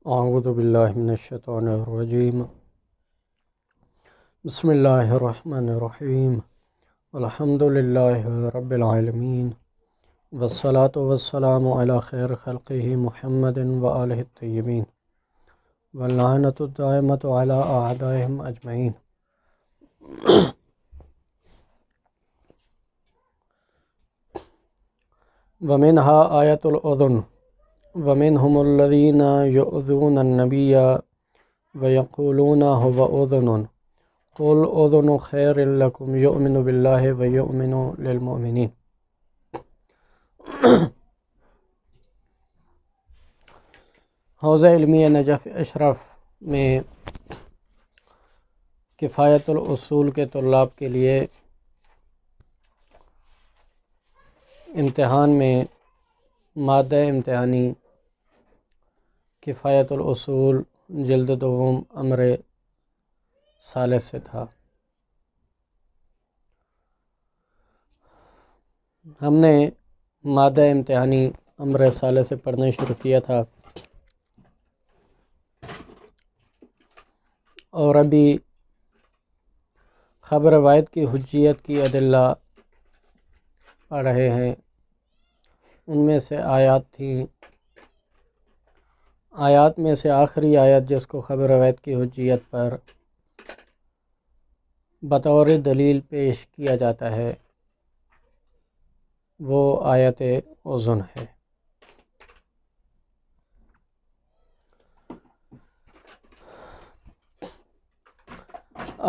اعوذ باللہ من الشیطان الرجیم بسم اللہ الرحمن الرحیم الحمد للہ رب العالمین والصلاة والسلام علی خیر خلقہ محمد وآلہ الطیبین واللعنۃ الدائمۃ علی اعدائہم اجمعین۔ ومنها آیۃ الأذن ومنهم الذین یؤذون النبی ویقولون هو أذن قل أذن خیر لکم یؤمن باللہ ویؤمن للمؤمنین۔ حوزہ علمیہ نجف اشرف میں کفایت الاصول کے طلاب کے لیے امتحان میں مادہ امتحانی کفایت الاصول جلد دوم امر ثالث سے تھا۔ ہم نے مادہ امتحانی امر ثالث سے پڑھنا شروع کیا تھا اور ابھی خبر روایت کی حجیت کی ادلہ پڑھ رہے ہیں۔ ان میں سے آیات تھیں، آیات میں سے آخری آیت جس کو خبر روایت کی حجیت پر بطور دلیل پیش کیا جاتا ہے وہ آیت اذن ہے۔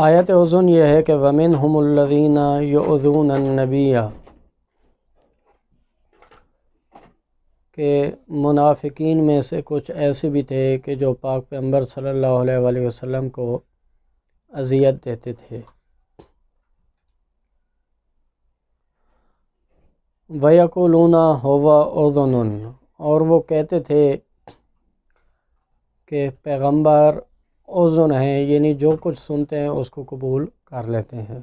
آیت اذن یہ ہے کہ وَمِنْهُمُ الَّذِينَ يُؤْذُونَ النَّبِيَّ، کہ منافقین میں سے کچھ ایسے بھی تھے کہ جو پاک پیغمبر صلی اللہ علیہ وآلہ وسلم کو اذیت دیتے تھے۔ وَيَقُولُونَ هُوَ أُذُنٌ، اور وہ کہتے تھے کہ پیغمبر اذن ہیں، یعنی جو کچھ سنتے ہیں اس کو قبول کر لیتے ہیں۔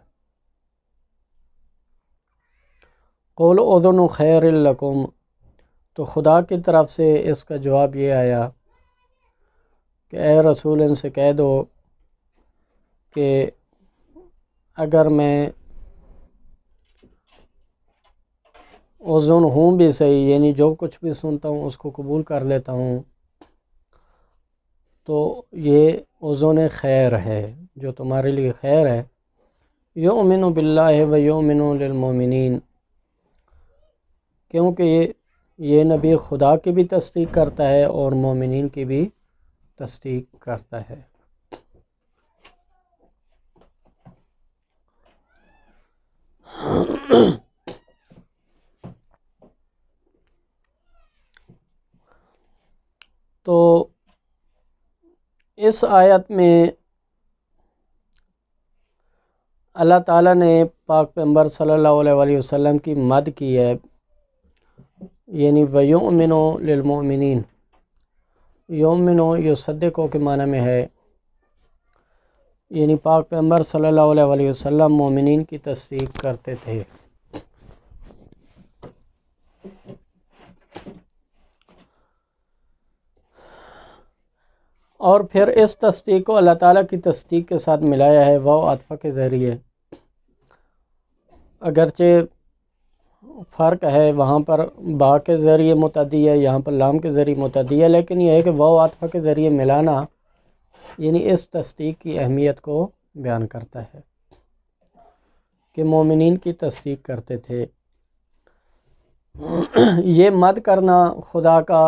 قُلْ أُذُنُ خَيْرٍ لَكُمْ، تو خدا کی طرف سے اس کا جواب یہ آیا کہ اے رسول ان سے کہہ دو کہ اگر میں اذن ہوں بھی صحیح، یعنی جو کچھ بھی سنتا ہوں اس کو قبول کر لیتا ہوں، تو یہ اذن خیر ہے جو تمہارے لیے خیر ہے۔ یؤمن باللہ و یؤمن للمؤمنین، کیونکہ یہ نبی خدا کی بھی تصدیق کرتا ہے اور مومنین کی بھی تصدیق کرتا ہے۔ تو اس آیت میں اللہ تعالیٰ نے پاک پیغمبر صلی اللہ علیہ وآلہ وسلم کی مد کی ہے، یعنی وَيُؤْمِنُ لِلْمُؤْمِنِينَ، یؤمن یصدقو کے معنی میں ہے، یعنی پاک پیغمبر صلی اللہ علیہ وآلہ وسلم مومنین کی تصدیق کرتے تھے۔ اور پھر اس تصدیق کو اللہ تعالیٰ کی تصدیق کے ساتھ ملایا ہے واو عطفہ کے ذریعے، اگرچہ فرق ہے، وہاں پر با کے ذریعے متعدی ہے، یہاں پر لام کے ذریعے متعدی ہے، لیکن یہ ہے کہ واو عطفہ کے ذریعے ملانا یعنی اس تصدیق کی اہمیت کو بیان کرتا ہے کہ مومنین کی تصدیق کرتے تھے۔ یہ مد کرنا خدا کا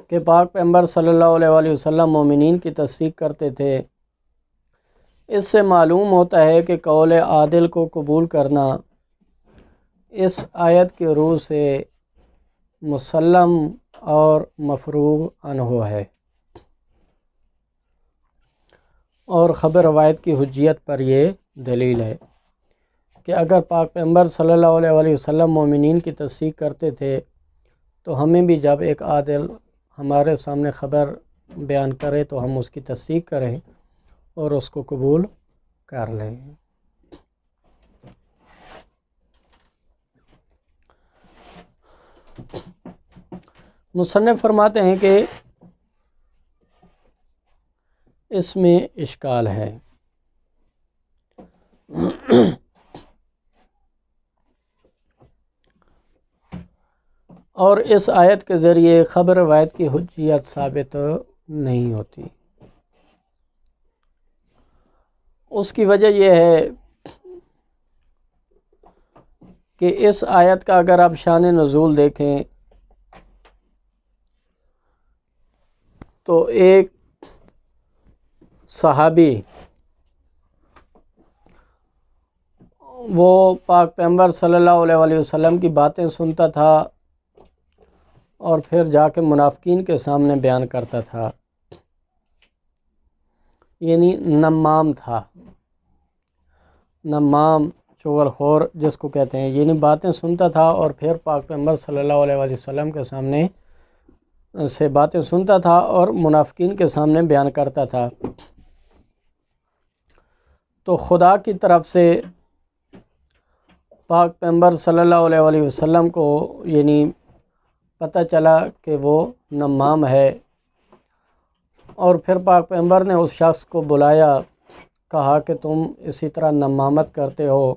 کہ پاک پیغمبر صلی اللہ علیہ وآلہ وسلم مومنین کی تصدیق کرتے تھے، اس سے معلوم ہوتا ہے کہ قول عادل کو قبول کرنا اس آیت کی روح سے مسلم اور مفروغ عنہ ہے، اور خبر روایت کی حجیت پر یہ دلیل ہے کہ اگر پاک پیغمبر صلی اللہ علیہ وآلہ وسلم مومنین کی تصدیق کرتے تھے تو ہمیں بھی جب ایک عادل ہمارے سامنے خبر بیان کرے تو ہم اس کی تصدیق کریں اور اس کو قبول کر لیں۔ مصنف فرماتے ہیں کہ اس میں اشکال ہے۔ اور اس آیت کے ذریعے خبر روایت کی حجیت ثابت نہیں ہوتی۔ اس کی وجہ یہ ہے کہ اس آیت کا اگر آپ شان نزول دیکھیں تو ایک صحابی وہ پاک پیغمبر صلی اللہ علیہ وسلم کی باتیں سنتا تھا اور پھر جا کے منافقین کے سامنے بیان کرتا تھا، یعنی نمام تھا، نمام چغل خور جس کو کہتے ہیں، یعنی باتیں سنتا تھا اور پھر پاک پیغمبر صلی اللہ علیہ وسلم کے سامنے سے باتیں سنتا تھا اور منافقین کے سامنے بیان کرتا تھا۔ تو خدا کی طرف سے پاک پیغمبر صلی اللہ علیہ وسلم کو یعنی پتہ چلا کہ وہ نمام ہے، اور پھر پاک پیغمبر نے اس شخص کو بلایا، کہا کہ تم اسی طرح نمامت کرتے ہو،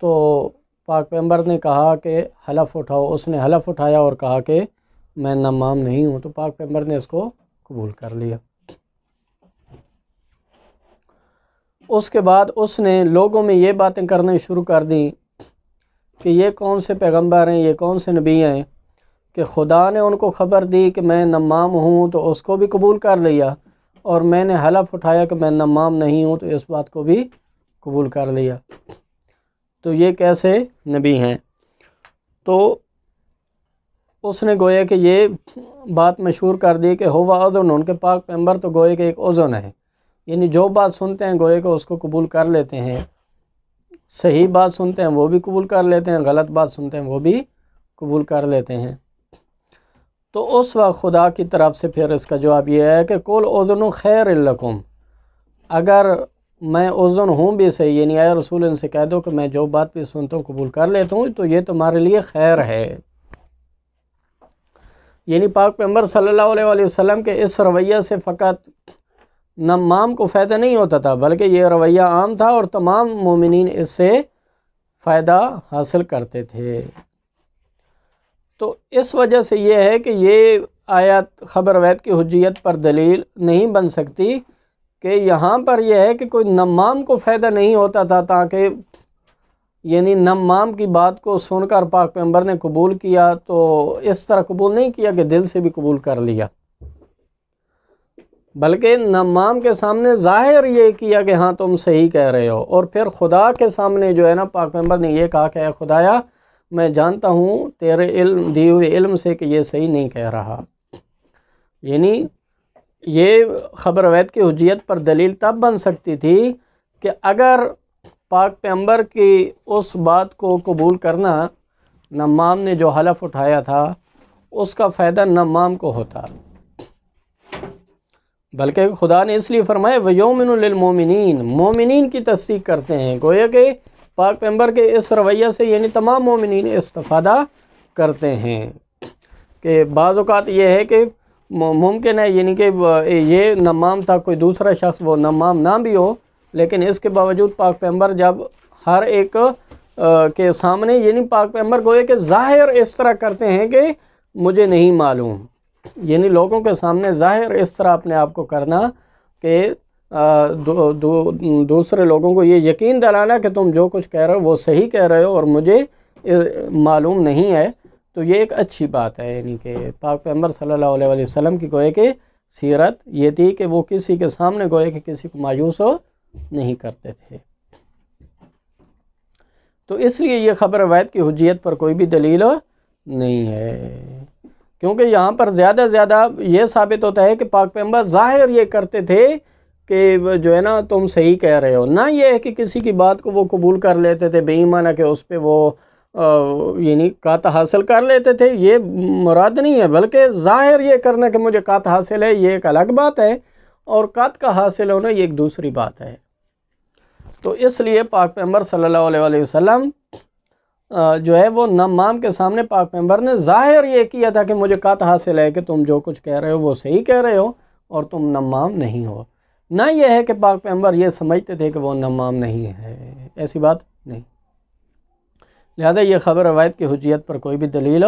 تو پاک پیغمبر نے کہا کہ حلف اٹھاؤ۔ اس نے حلف اٹھایا اور کہا کہ میں نمام نہیں ہوں، تو پاک پیغمبر نے اس کو قبول کر لیا۔ اس کے بعد اس نے لوگوں میں یہ باتیں کرنا شروع کر دیں کہ یہ کون سے پیغمبر ہیں، یہ کون سے نبی ہیں کہ خدا نے ان کو خبر دی کہ میں نمام ہوں تو اس کو بھی قبول کر لیا، اور میں نے حلف اٹھایا کہ میں نمام نہیں ہوں تو اس بات کو بھی قبول کر لیا، تو یہ کیسے نبی ہیں؟ تو اس نے گویا کہ یہ بات مشہور کر دی کہ ہوا اذن، ان کے پاک پیغمبر تو گویا کہ ایک اذن ہے، یعنی جو بات سنتے ہیں گویا کہ اس کو قبول کر لیتے ہیں، صحیح بات سنتے ہیں وہ بھی قبول کر لیتے ہیں، غلط بات سنتے ہیں وہ بھی قبول کر لیتے ہیں۔ تو اس وقت خدا کی طرف سے پھر اس کا جواب یہ ہے کہ قل اذن خیر لکم، اگر میں اذن ہوں بھی صحیح، یعنی اے رسول ان سے کہہ دو کہ میں جو بات بھی سنتا ہوں قبول کر لیتا ہوں تو یہ تمہارے لیے خیر ہے۔ یعنی پاک پیغمبر صلی اللہ علیہ وسلم کے اس رویہ سے فقط نمام کو فائدہ نہیں ہوتا تھا، بلکہ یہ رویہ عام تھا اور تمام مومنین اس سے فائدہ حاصل کرتے تھے۔ تو اس وجہ سے یہ ہے کہ یہ آیت خبر روایت کی حجیت پر دلیل نہیں بن سکتی، کہ یہاں پر یہ ہے کہ کوئی نمام کو فائدہ نہیں ہوتا تھا، تاکہ یعنی نمام کی بات کو سن کر پاک پیغمبر نے قبول کیا، تو اس طرح قبول نہیں کیا کہ دل سے بھی قبول کر لیا، بلکہ نمام کے سامنے ظاہر یہ کیا کہ ہاں تم صحیح کہہ رہے ہو، اور پھر خدا کے سامنے جو ہے نا پاک پیغمبر نے یہ کہا کہ اے خدایا میں جانتا ہوں تیرے علم دیے ہوئے علم سے کہ یہ صحیح نہیں کہہ رہا۔ یعنی یہ خبر روایت کی حجیت پر دلیل تب بن سکتی تھی کہ اگر پاک پیغمبر کی اس بات کو قبول کرنا، نمام نے جو حلف اٹھایا تھا اس کا فائدہ نمام کو ہوتا، بلکہ خدا نے اس لیے فرمایا وَيُؤْمِنُ لِلْمُؤْمِنِينَ، مومنین کی تصدیق کرتے ہیں، گویا کہ پاک پیغمبر کے اس رویہ سے یعنی تمام مومنین استفادہ کرتے ہیں۔ کہ بعض اوقات یہ ہے کہ ممکن ہے یعنی کہ یہ نمام تھا، کوئی دوسرا شخص وہ نمام نہ بھی ہو، لیکن اس کے باوجود پاک پیغمبر جب ہر ایک کے سامنے یعنی پاک پیغمبر گویا کہ ظاہر اس طرح کرتے ہیں کہ مجھے نہیں معلوم، یعنی لوگوں کے سامنے ظاہر اس طرح اپنے آپ کو کرنا کہ دوسرے لوگوں کو یہ یقین دلانا کہ تم جو کچھ کہہ رہے ہو وہ صحیح کہہ رہے ہو اور مجھے معلوم نہیں ہے، تو یہ ایک اچھی بات ہے۔ یعنی کہ پاک پیغمبر صلی اللہ علیہ وسلم کی گویا کہ سیرت یہ تھی کہ وہ کسی کے سامنے گویا کہ کسی کو مایوس نہیں کرتے تھے۔ تو اس لیے یہ خبر روایت کی حجیت پر کوئی بھی دلیل نہیں ہے، کیونکہ یہاں پر زیادہ یہ ثابت ہوتا ہے کہ پاک پیغمبر ظاہر یہ کرتے تھے کہ جو ہے نا تم صحیح کہہ رہے ہو، نہ یہ ہے کہ کسی کی بات کو وہ قبول کر لیتے تھے بے ایمانہ کہ اس پہ وہ یعنی قاطع حاصل کر لیتے تھے، یہ مراد نہیں ہے، بلکہ ظاہر یہ کرنا کہ مجھے قاطع حاصل ہے یہ ایک الگ بات ہے، اور قاطع کا حاصل ہونا یہ ایک دوسری بات ہے۔ تو اس لیے پاک پیغمبر صلی اللہ علیہ وسلم جو ہے وہ نمام کے سامنے پاک پیغمبر نے ظاہر یہ کیا تھا کہ مجھے قط حاصل ہے کہ تم جو کچھ کہہ رہے ہو وہ صحیح کہہ رہے ہو اور تم نمام نہیں ہو۔ نہ یہ ہے کہ پاک پیغمبر یہ سمجھتے تھے کہ وہ نمام نہیں ہے، ایسی بات نہیں۔ لہذا یہ خبر روایت کی حجیت پر کوئی بھی دلیل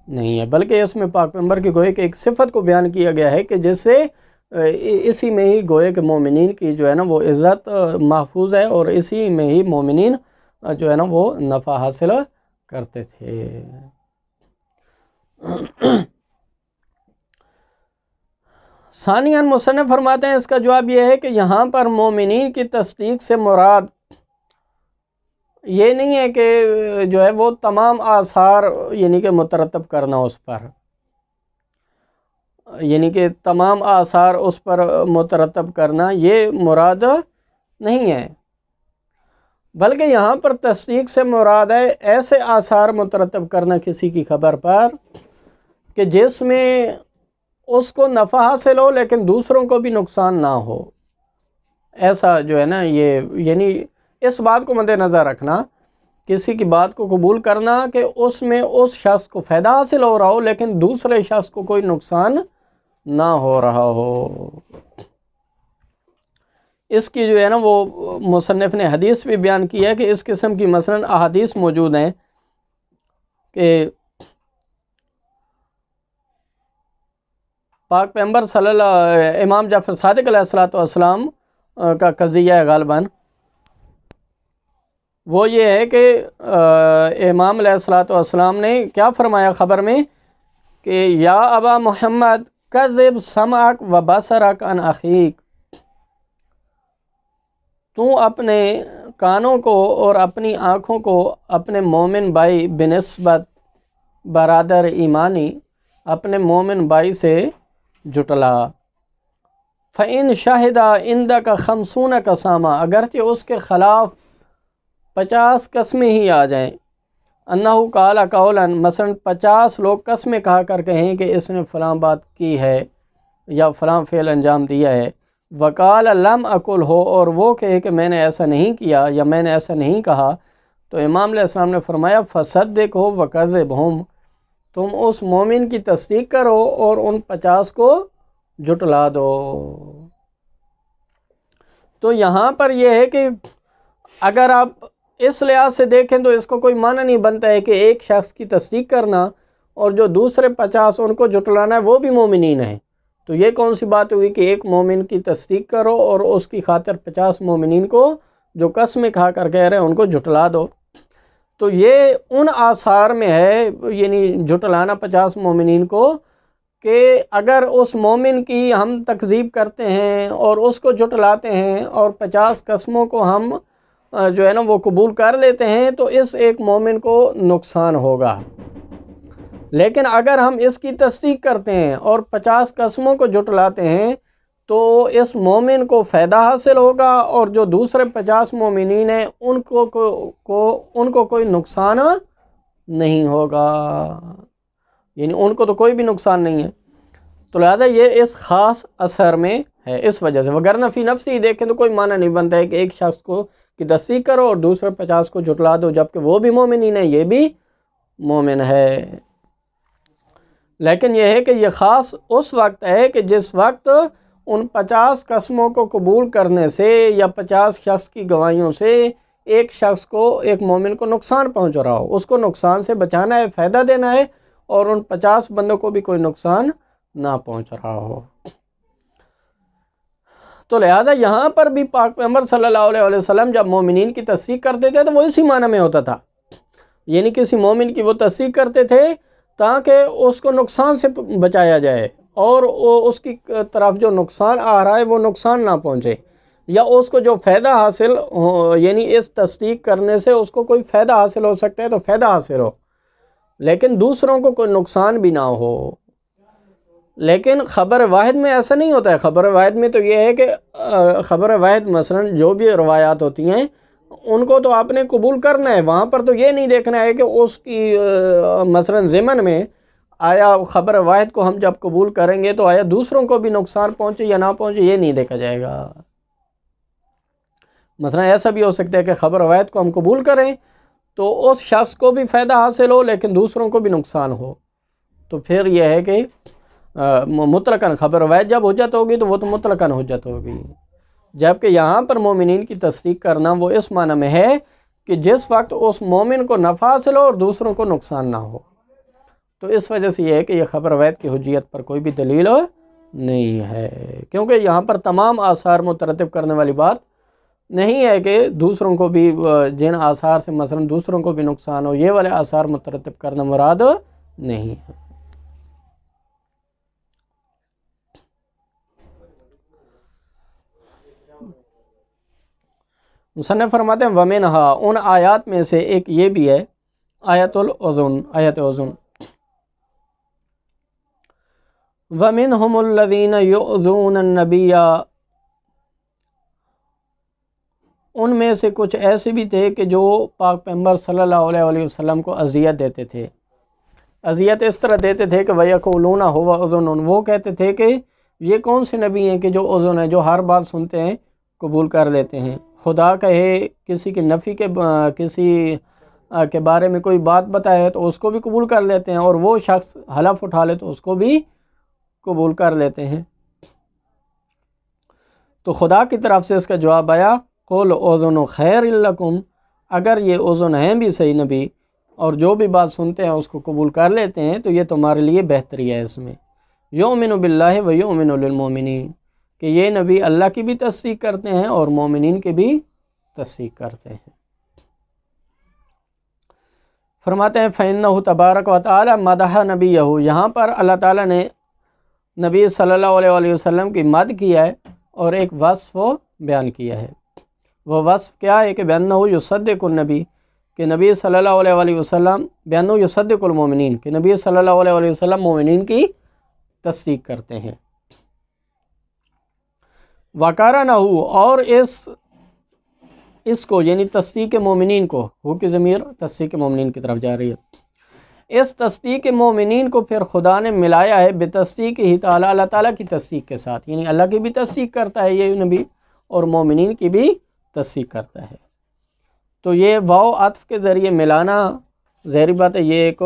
نہیں ہے، بلکہ اس میں پاک پیغمبر کی گوئے کہ ایک صفت کو بیان کیا گیا ہے کہ جس سے اسی میں ہی گوئے کہ مومنین کی جو ہے نا وہ عزت محفوظ ہے، اور اسی میں ہی مومنین جو ہے نا وہ نفع حاصل کرتے تھے۔ ثانیاً مصنف فرماتے ہیں اس کا جواب یہ ہے کہ یہاں پر مومنین کی تصدیق سے مراد یہ نہیں ہے کہ جو ہے وہ تمام آثار یعنی کہ مترتب کرنا اس پر، یعنی کہ تمام آثار اس پر مترتب کرنا یہ مراد نہیں ہے، بلکہ یہاں پر تصدیق سے مراد ہے ایسے آثار مترتب کرنا کسی کی خبر پر کہ جس میں اس کو نفع حاصل ہو لیکن دوسروں کو بھی نقصان نہ ہو۔ ایسا جو ہے نا یہ یعنی اس بات کو مد نظر رکھنا، کسی کی بات کو قبول کرنا کہ اس میں اس شخص کو فائدہ حاصل ہو رہا ہو لیکن دوسرے شخص کو کوئی نقصان نہ ہو رہا ہو۔ اس کی جو ہے نا وہ مصنف نے حدیث بھی بیان کی ہے کہ اس قسم کی مثلاً احادیث موجود ہیں کہ پاک پیغمبر صلی اللہ امام جعفر صادق علیہ السلام کا قضیہ ہے غالباً، وہ یہ ہے کہ امام علیہ السلام نے کیا فرمایا خبر میں کہ یا ابا محمد کذب سمعک و بصرک عن اخیک، تو اپنے کانوں کو اور اپنی آنکھوں کو اپنے مومن بھائی بنسبت برادر ایمانی اپنے مومن بھائی سے جٹلا۔ فَإِن شَهِدَ عِندَكَ 50 قسامہ، اگرچہ اس کے خلاف 50 قسمیں ہی آ جائیں، انہو قال قولا، مثلا 50 لوگ قسمیں کہا کر کہیں کہ اس نے فلاں بات کی ہے یا فلاں فعل انجام دیا ہے، وقال لم اقل ہو، اور وہ کہے کہ میں نے ایسا نہیں کیا یا میں نے ایسا نہیں کہا، تو امام علیہ السلام نے فرمایا فصدقہ وکذبہم، تم اس مومن کی تصدیق کرو اور ان 50 کو جھٹلا دو۔ تو یہاں پر یہ ہے کہ اگر آپ اس لحاظ سے دیکھیں تو اس کو کوئی معنی نہیں بنتا ہے کہ ایک شخص کی تصدیق کرنا اور جو دوسرے 50 ان کو جھٹلانا ہے وہ بھی مومنین ہیں، تو یہ کون سی بات ہوئی کہ ایک مومن کی تصدیق کرو اور اس کی خاطر 50 مومنین کو جو قسمیں کھا کر کہہ رہے ہیں ان کو جھٹلا دو۔ تو یہ ان آثار میں ہے یعنی جھٹلانا 50 مومنین کو کہ اگر اس مومن کی ہم تکذیب کرتے ہیں اور اس کو جھٹلاتے ہیں اور 50 قسموں کو ہم جو ہے نا وہ قبول کر لیتے ہیں تو اس ایک مومن کو نقصان ہوگا، لیکن اگر ہم اس کی تصدیق کرتے ہیں اور 50 قسموں کو جھٹلاتے ہیں تو اس مومن کو فائدہ حاصل ہوگا اور جو دوسرے 50 مومنین ہیں ان کو کوئی نقصان نہیں ہوگا، یعنی ان کو تو کوئی بھی نقصان نہیں ہے۔ تو لہذا یہ اس خاص اثر میں ہے اس وجہ سے، وگرنہ فی نفسی ہی دیکھیں تو کوئی معنی نہیں بنتا ہے کہ ایک شخص کو کی تصدیق کرو اور دوسرے 50 کو جھٹلا دو جبکہ وہ بھی مومنین ہے یہ بھی مومن ہے۔ لیکن یہ ہے کہ یہ خاص اس وقت ہے کہ جس وقت ان 50 قسموں کو قبول کرنے سے یا 50 شخص کی گواہیوں سے ایک شخص کو ایک مومن کو نقصان پہنچ رہا ہو، اس کو نقصان سے بچانا ہے، فائدہ دینا ہے، اور ان 50 بندوں کو بھی کوئی نقصان نہ پہنچ رہا ہو۔ تو لہذا یہاں پر بھی پاک پیغمبر صلی اللہ علیہ وسلم جب مومنین کی تصدیق کرتے تھے تو وہ اسی معنی میں ہوتا تھا، یعنی کسی مومن کی وہ تصدیق کرتے تھے تاکہ اس کو نقصان سے بچایا جائے اور اس کی طرف جو نقصان آ رہا ہے وہ نقصان نہ پہنچے، یا اس کو جو فائدہ حاصل ہو یعنی اس تصدیق کرنے سے اس کو کوئی فائدہ حاصل ہو سکتا ہے تو فائدہ حاصل ہو لیکن دوسروں کو کوئی نقصان بھی نہ ہو۔ لیکن خبر واحد میں ایسا نہیں ہوتا ہے، خبر واحد میں تو یہ ہے کہ خبر واحد مثلا جو بھی روایات ہوتی ہیں ان کو تو آپ نے قبول کرنا ہے، وہاں پر تو یہ نہیں دیکھنا ہے کہ اس کی مثلا ضمن میں آیا خبر واحد کو ہم جب قبول کریں گے تو آیا دوسروں کو بھی نقصان پہنچے یا نہ پہنچے یہ نہیں دیکھا جائے گا۔ مثلا ایسا بھی ہو سکتا ہے کہ خبر واحد کو ہم قبول کریں تو اس شخص کو بھی فائدہ حاصل ہو لیکن دوسروں کو بھی نقصان ہو، تو پھر یہ ہے کہ مطلقاً خبر روایت جب حجت ہوگی تو وہ تو مطلقاً حجت ہوگی، جبکہ یہاں پر مومنین کی تصدیق کرنا وہ اس معنی میں ہے کہ جس وقت اس مومن کو نفع حاصل ہو اور دوسروں کو نقصان نہ ہو، تو اس وجہ سے یہ ہے کہ یہ خبر روایت کی حجیت پر کوئی بھی دلیل نہیں ہے، کیونکہ یہاں پر تمام آثار مترتب کرنے والی بات نہیں ہے کہ دوسروں کو بھی جن آثار سے مثلا دوسروں کو بھی نقصان ہو، یہ والے آثار مترتب کرنا مراد نہیں ہے۔ مصنف فرماتے ہیں وَمِنْهَا، ان آیات میں سے ایک یہ بھی ہے آیت الاذن، آیت اذن، وَمِنْهُمُ الَّذِينَ يُؤْذُونَ النَّبِيَّ، ان میں سے کچھ ایسے بھی تھے کہ جو پاک پیغمبر صلی اللہ علیہ وسلم کو اذیت دیتے تھے۔ اذیت اس طرح دیتے تھے کہ وَيَقُولُونَ هُوَ أُذُنٌ، وہ کہتے تھے کہ یہ کون سے نبی ہیں کہ جو اذن ہے، جو ہر بات سنتے ہیں قبول کر لیتے ہیں، خدا کہے کسی کی نفی کے کسی کے بارے میں کوئی بات بتائے تو اس کو بھی قبول کر لیتے ہیں، اور وہ شخص حلف اٹھا لے تو اس کو بھی قبول کر لیتے ہیں۔ تو خدا کی طرف سے اس کا جواب آیا قُلْ أُذُنُ خَيْرٍ لَكُمْ، اگر یہ اذن ہیں بھی صحیح نبی اور جو بھی بات سنتے ہیں اس کو قبول کر لیتے ہیں تو یہ تمہارے لیے بہتری ہے۔ اس میں یؤمن باللہ و یؤمن للمؤمنین، کہ یہ نبی اللہ کی بھی تصدیق کرتے ہیں اور مومنین کی بھی تصدیق کرتے ہیں۔ فرماتے ہیں فَإِنَّهُ تَبَارَكَ وَتَعَالَى مَدَحَ نَبِيَّهُ، یہاں پر اللہ تعالیٰ نے نبی صلی اللہ علیہ وسلم کی مدح کیا ہے اور ایک وصف و بیان کیا ہے۔ وہ وصف کیا ہے کہ بِأَنَّهُ يُصَدِّقُ النبی، کہ نبی صلی اللہ علیہ وسلم بِأَنَّهُ يُصَدِّقُ المؤمنین، کہ نبی صلی اللہ علیہ وسلم مومنین کی تصدیق کرتے ہیں۔ وَقَارَنَهُ، اور اس کو یعنی تصدیق مومنین کو، ہو کی ضمیر تصدیق مومنین کی طرف جا رہی ہے، اس تصدیق مومنین کو پھر خدا نے ملایا ہے بتصدیق ہی تعالیٰ، اللہ تعالیٰ کی تصدیق کے ساتھ، یعنی اللہ کی بھی تصدیق کرتا ہے یہ نبی اور مومنین کی بھی تصدیق کرتا ہے۔ تو یہ واو عطف کے ذریعے ملانا ظاہری بات ہے، یہ ایک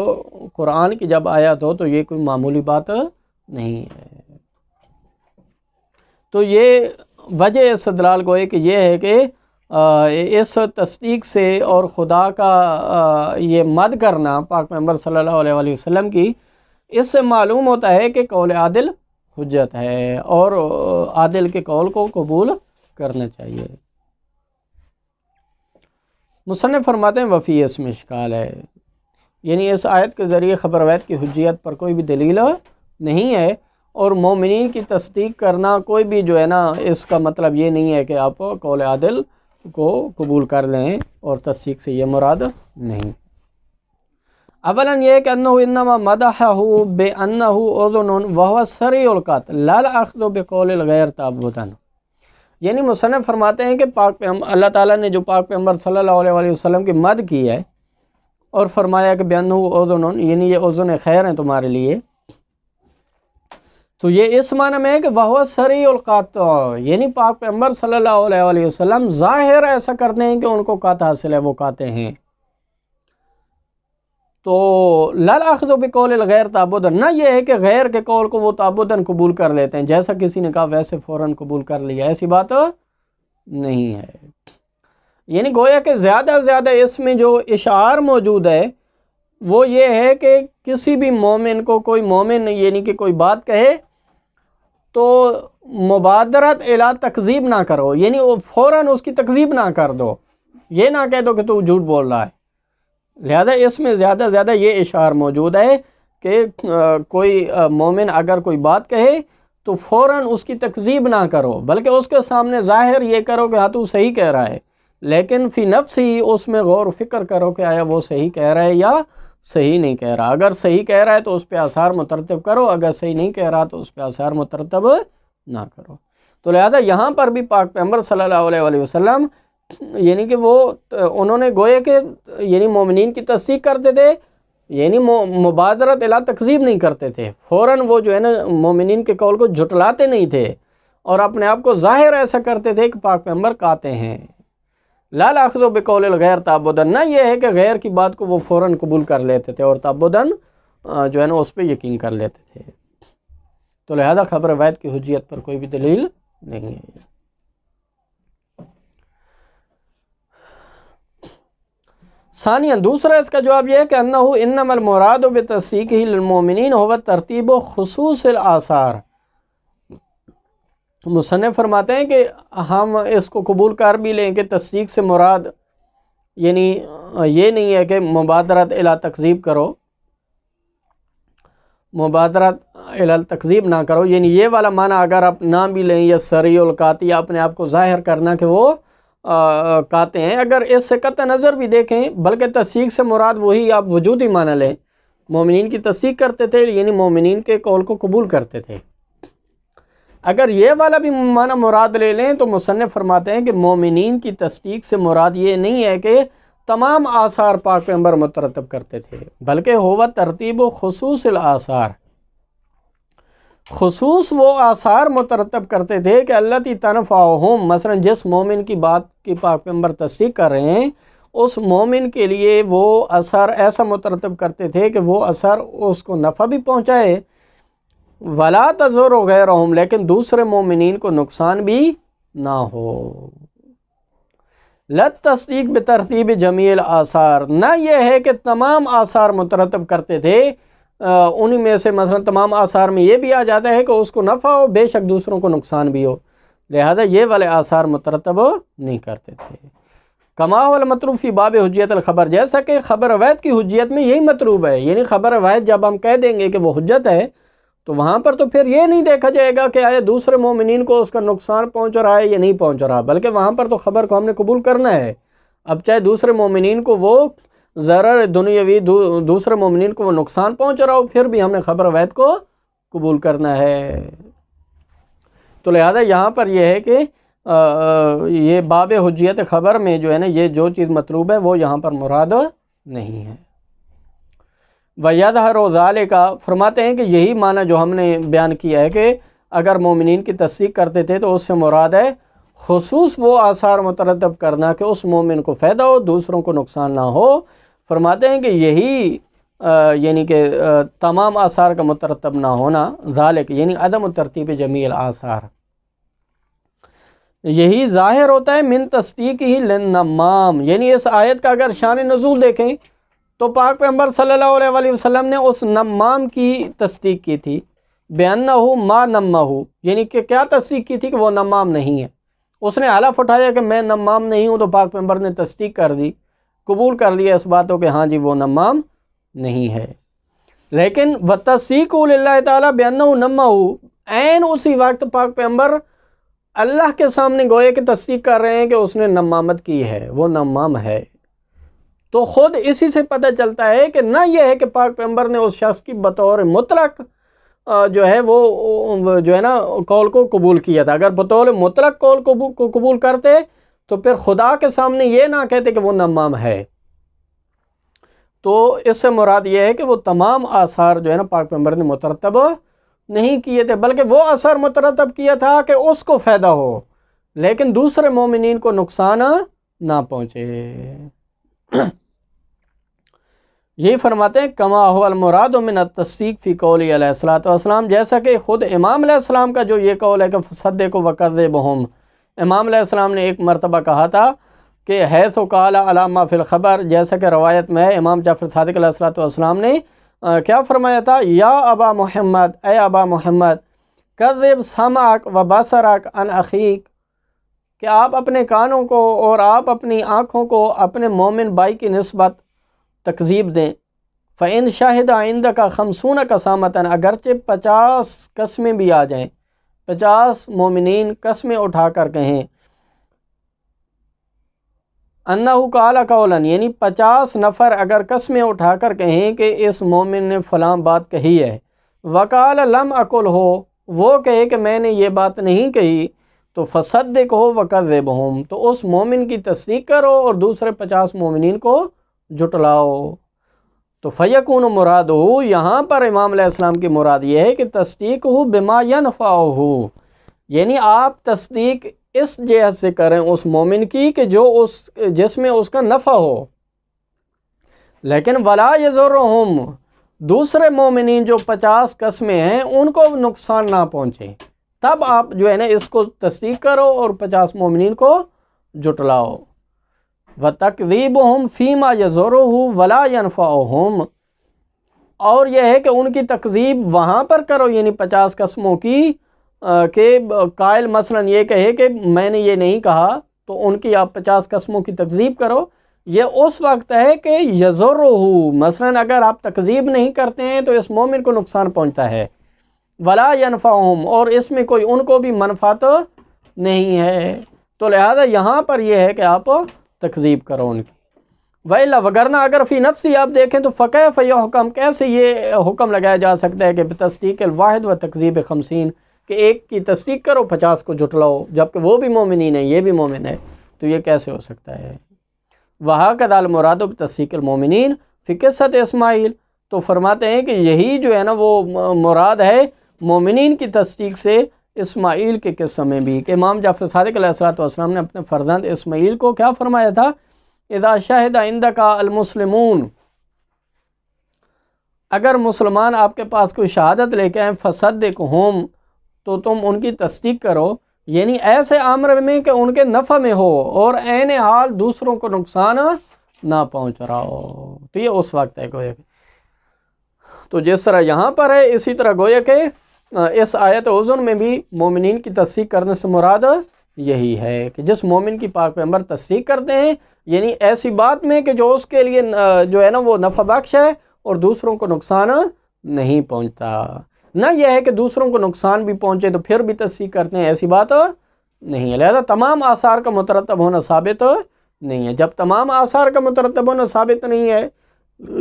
قرآن کی جب آیت ہو تو یہ کوئی معمولی بات نہیں ہے۔ تو یہ وجہ استدلال کو ہے کہ یہ ہے کہ اس تصدیق سے اور خدا کا یہ مد کرنا پاک پیغمبر صلی اللہ علیہ وسلم کی، اس سے معلوم ہوتا ہے کہ قول عادل حجت ہے اور عادل کے قول کو قبول کرنا چاہیے۔ مصنف فرماتے ہیں وفی اس میں اشکال ہے، یعنی اس آیت کے ذریعے خبر روایت کی حجیت پر کوئی بھی دلیل نہیں ہے، اور مومنین کی تصدیق کرنا کوئی بھی جو ہے نا، اس کا مطلب یہ نہیں ہے کہ آپ قول عادل کو قبول کر لیں، اور تصدیق سے یہ مراد نہیں۔ اولا یہ کہ انہو انما مدحہ بانہو اذن وہو سریع القطع لا الاخذ بقول الغیر تعبدا، یعنی مصنف فرماتے ہیں کہ اللہ تعالیٰ نے جو پاک پیغمبر صلی اللہ علیہ وسلم کی مدح کی ہے اور فرمایا کہ بانہو اذن، یعنی یہ اذن خیر ہیں تمہارے لیے، تو یہ اس معنی میں ہے کہ وہ سریع القطع، یعنی پاک پیغمبر صلی اللہ علیہ وسلم ظاہر ایسا کرتے ہیں کہ ان کو قطع حاصل ہے، وہ قاطع ہیں۔ تو لا الاخذ بقول الغیر تعبدا، نہ یہ ہے کہ غیر کے قول کو وہ تعبداً قبول کر لیتے ہیں، جیسا کسی نے کہا ویسے فوراً قبول کر لیا، ایسی بات نہیں ہے۔ یعنی گویا کہ زیادہ سے زیادہ اس میں جو اشعار موجود ہے وہ یہ ہے کہ کسی بھی مومن کو، کوئی مومن یعنی کہ کوئی بات کہے تو مبادرت الی تکذیب نہ کرو، یعنی فوراً اس کی تکذیب نہ کر دو، یہ نہ کہہ دو کہ تو جھوٹ بول رہا ہے۔ لہذا اس میں زیادہ زیادہ یہ اشعار موجود ہے کہ کوئی مومن اگر کوئی بات کہے تو فوراً اس کی تکذیب نہ کرو، بلکہ اس کے سامنے ظاہر یہ کرو کہ ہاں تو صحیح کہہ رہا ہے، لیکن فی نفس ہی اس میں غور و فکر کرو کہ آیا وہ صحیح کہہ رہا ہے یا صحیح نہیں کہہ رہا۔ اگر صحیح کہہ رہا ہے تو اس پہ آثار مترتب کرو، اگر صحیح نہیں کہہ رہا تو اس پہ آثار مترتب نہ کرو۔ تو لہذا یہاں پر بھی پاک پیغمبر صلی اللہ علیہ وسلم یعنی کہ انہوں نے گویا کہ یعنی مومنین کی تصدیق کرتے تھے، یعنی مبادرت الی تکذیب نہیں کرتے تھے، فوراً وہ جو ہے نا مومنین کے قول کو جھٹلاتے نہیں تھے اور اپنے آپ کو ظاہر ایسا کرتے تھے کہ پاک پیغمبر قاطع ہیں۔ لا الاخذ بقول الغیر تعبداً، نہ یہ ہے کہ غیر کی بات کو وہ فوراً قبول کر لیتے تھے اور تعبداً جو ہے نا اس پہ یقین کر لیتے تھے. تو لہذا خبر روایت کی حجیت پر کوئی بھی دلیل نہیں ہے. ثانیاً دوسرا اس کا جواب یہ ہے کہ انہ انما المراد بتصدیقہ للمؤمنین هو ترتیب خصوص الآثار. مصنف فرماتے ہیں کہ ہم اس کو قبول کر بھی لیں کہ تصدیق سے مراد یعنی یہ نہیں ہے کہ مبادرت الی تکذیب کرو، مبادرت الی تکذیب نہ کرو، یعنی یہ والا معنی اگر آپ نہ بھی لیں، یا سری القاتی اپنے آپ کو ظاہر کرنا کہ وہ کہتے ہیں، اگر اس سے قطع نظر بھی دیکھیں بلکہ تصدیق سے مراد وہی آپ وجودی معنی لیں، مومنین کی تصدیق کرتے تھے یعنی مومنین کے قول کو قبول کرتے تھے، اگر یہ والا بھی معنی مراد لے لیں تو مصنف فرماتے ہیں کہ مومنین کی تصدیق سے مراد یہ نہیں ہے کہ تمام آثار پاک پیغمبر مترتب کرتے تھے، بلکہ ہوا ترتیب و خصوص الآثار، خصوص وہ آثار مترتب کرتے تھے کہ اللہ تنفعہم، مثلا جس مومن کی بات کی پاک پیغمبر تصدیق کر رہے ہیں اس مومن کے لیے وہ اثر ایسا مترتب کرتے تھے کہ وہ اثر اس کو نفع بھی پہنچائے، ولا تضر غیرہم، لیکن دوسرے مومنین کو نقصان بھی نہ ہو. لت تصدیق بترتیب جمیع الآثار، نہ یہ ہے کہ تمام آثار مترتب کرتے تھے، انہی میں سے مثلا تمام آثار میں یہ بھی آ جاتا ہے کہ اس کو نفع ہو بے شک دوسروں کو نقصان بھی ہو، لہذا یہ والے آثار مترتب نہیں کرتے تھے. کما هو المطلوب فی باب حجیت الخبر، جیسا کہ خبر روایت کی حجیت میں یہی مطلوب ہے، یعنی خبر روایت جب ہم کہہ دیں گے کہ وہ حجت ہے تو وہاں پر تو پھر یہ نہیں دیکھا جائے گا کہ آیا دوسرے مومنین کو اس کا نقصان پہنچ رہا ہے یا نہیں پہنچ رہا، بلکہ وہاں پر تو خبر کو ہم نے قبول کرنا ہے. اب چاہے دوسرے مومنین کو وہ ضرر دنیاوی دوسرے مومنین کو وہ نقصان پہنچ رہا ہو، پھر بھی ہم نے خبر روایت کو قبول کرنا ہے. تو لہذا یہاں پر یہ ہے کہ یہ باب حجیت خبر میں جو ہے نا یہ جو چیز مطلوب ہے وہ یہاں پر مراد نہیں ہے. وَيَظْهَرُ ذَلِكَ، فرماتے ہیں کہ یہی معنی جو ہم نے بیان کیا ہے کہ اگر مومنین کی تصدیق کرتے تھے تو اس سے مراد ہے خصوص وہ آثار مترتب کرنا کہ اس مومن کو فائدہ ہو دوسروں کو نقصان نہ ہو. فرماتے ہیں کہ یہی یعنی کہ تمام آثار کا مترتب نہ ہونا، ذالک یعنی عدم ترتیب جمیع الآثار، یہی ظاہر ہوتا ہے من تصدیق ہی للنمام. یعنی اس آیت کا اگر شان نزول دیکھیں تو پاک پیغمبر صلی اللہ علیہ وسلم نے اس نمام کی تصدیق کی تھی، بِأَنَّهُ مَا نَمَّهُ، یعنی کہ کیا تصدیق کی تھی کہ وہ نمام نہیں ہے. اس نے حلف اٹھایا کہ میں نمام نہیں ہوں، تو پاک پیغمبر نے تصدیق کر دی، قبول کر لیا اس بات کو کہ ہاں جی وہ نمام نہیں ہے. لیکن وَتَصْدِيقُ لِلَّهِ تَعَالَى بِأَنَّهُ نَمَّهُ، عین اسی وقت پاک پیغمبر اللہ کے سامنے گوئے کہ تصدیق کر رہے ہیں کہ اس نے نمامت کی ہے، وہ نمام ہے. تو خود اسی سے پتہ چلتا ہے کہ نہ یہ ہے کہ پاک پیغمبر نے اس شخص کی بطور مطلق جو ہے وہ جو ہے نا قول کو قبول کیا تھا. اگر بطور مطلق قول کو قبول کرتے تو پھر خدا کے سامنے یہ نہ کہتے کہ وہ نمام ہے. تو اس سے مراد یہ ہے کہ وہ تمام آثار جو ہے نا پاک پیغمبر نے مترتب نہیں کیے تھے، بلکہ وہ اثر مترتب کیا تھا کہ اس کو فائدہ ہو لیکن دوسرے مومنین کو نقصان نہ پہنچے. یہی فرماتے ہیں کما هو المراد من التصدیق فی قول علیہ الصلوۃ والسلام، جیسا کہ خود امام علیہ السلام کا جو یہ قول ہے کہ فصدقوا وکذبہم، امام علیہ السلام نے ایک مرتبہ کہا تھا کہ حیث قال علی ما فی الخبر، جیسا کہ روایت میں ہے امام جعفر صادق علیہ الصلوۃ والسلام نے کیا فرمایا تھا، یا ابا محمد، اے ابا محمد، کذب سمعک و بصرک عن اخیک، کہ آپ اپنے کانوں کو اور آپ اپنی آنکھوں کو اپنے مومن بھائی کی نسبت تکذیب دیں. فَإِن شَهِدَ عِندَكَ 50 قسامةً، اگرچہ 50 قسمیں بھی آ جائیں، 50 مومنین قسمیں اٹھا کر کہیں، انہو قال قولا، یعنی 50 نفر اگر قسمیں اٹھا کر کہیں کہ اس مومن نے فلاں بات کہی ہے، وقال لم اقل ہو، وہ کہے کہ میں نے یہ بات نہیں کہی، تو فصدقہ وکذبہم، تو اس مومن کی تصدیق کرو اور دوسرے 50 مومنین کو جھٹلاؤ. تو فیکون مرادہ، یہاں پر امام علیہ السلام کی مراد یہ ہے کہ تصدیق ہو بما ینفعہ، یعنی آپ تصدیق اس جہت سے کریں اس مومن کی کہ جو جس میں اس کا نفع ہو، لیکن ولا یضرہم، دوسرے مومنین جو 50 قسمیں ہیں ان کو نقصان نہ پہنچے، تب آپ جو ہے نا اس کو تصدیق کرو اور 50 مومنین کو جھٹلاؤ۔ وَتَكْذِيبُهُمْ فِي مَا يَضُرُّهُ وَلَا يَنْفَعُهُمْ، اور یہ ہے کہ ان کی تکذیب وہاں پر کرو، یعنی 50 قسموں کی کہ قائل مثلا یہ کہے کہ میں نے یہ نہیں کہا، تو ان کی آپ 50 قسموں کی تکذیب کرو۔ یہ اس وقت ہے کہ یضرہ، مثلا اگر آپ تکذیب نہیں کرتے ہیں تو اس مومن کو نقصان پہنچتا ہے، ولا ینفعہم، اور اس میں کوئی ان کو بھی منفعت نہیں ہے، تو لہذا یہاں پر یہ ہے کہ آپ تکذیب کرو ان کی۔ وَإِلَّا، وگرنہ اگر فی نفسی آپ دیکھیں تو فَكَيْفَ يُحْكَمْ، کیسے یہ حکم لگایا جا سکتا ہے کہ بتصدیق الواحد و تکذیب 50، کہ ایک کی تصدیق کرو 50 کو جھٹلاؤ، جبکہ وہ بھی مومنین ہے یہ بھی مومن ہے، تو یہ کیسے ہو سکتا ہے؟ وَهَكَذَا الْمُرَادُ بِتَصْدِيقِ الْمُؤْمِنِينَ فِي قِصَّةِ اسماعیل، تو فرماتے ہیں کہ یہی جو ہے نا وہ مراد ہے مومنین کی تصدیق سے اسماعیل کے قصہ میں بھی، کہ امام جعفر صادق علیہ السلام نے اپنے فرزند اسماعیل کو کیا فرمایا تھا؟ اذا شہد عندک المسلمون، اگر مسلمان آپ کے پاس کوئی شہادت لے کے آئیں، فصدقہم، تو تم ان کی تصدیق کرو، یعنی ایسے امر میں کہ ان کے نفع میں ہو اور عین حال دوسروں کو نقصان نہ پہنچ رہا ہو، تو یہ اس وقت ہے گویا کہ، تو جس طرح یہاں پر ہے اسی طرح گویا کہ اس آیت اذن میں بھی مومنین کی تصدیق کرنے سے مراد یہی ہے کہ جس مومن کی پاک پیغمبر تصدیق کرتے ہیں، یعنی ایسی بات میں کہ جو اس کے لیے جو ہے نا وہ نفع بخش ہے اور دوسروں کو نقصان نہیں پہنچتا، نہ یہ ہے کہ دوسروں کو نقصان بھی پہنچے تو پھر بھی تصدیق کرتے ہیں، ایسی بات نہیں ہے۔ لہذا تمام آثار کا مترتب ہونا ثابت نہیں ہے۔ جب تمام آثار کا مترتب ہونا ثابت نہیں ہے،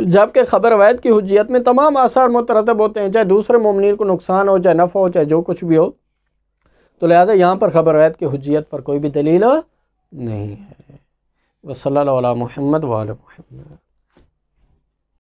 جبکہ خبر روایت کی حجیت میں تمام آثار مترتب ہوتے ہیں، چاہے دوسرے مومنین کو نقصان ہو، چاہے نفع ہو، چاہے جو کچھ بھی ہو، تو لہذا یہاں پر خبر روایت کی حجیت پر کوئی بھی دلیل نہیں ہے۔ وصلی اللہ علی محمد وعلی محمد۔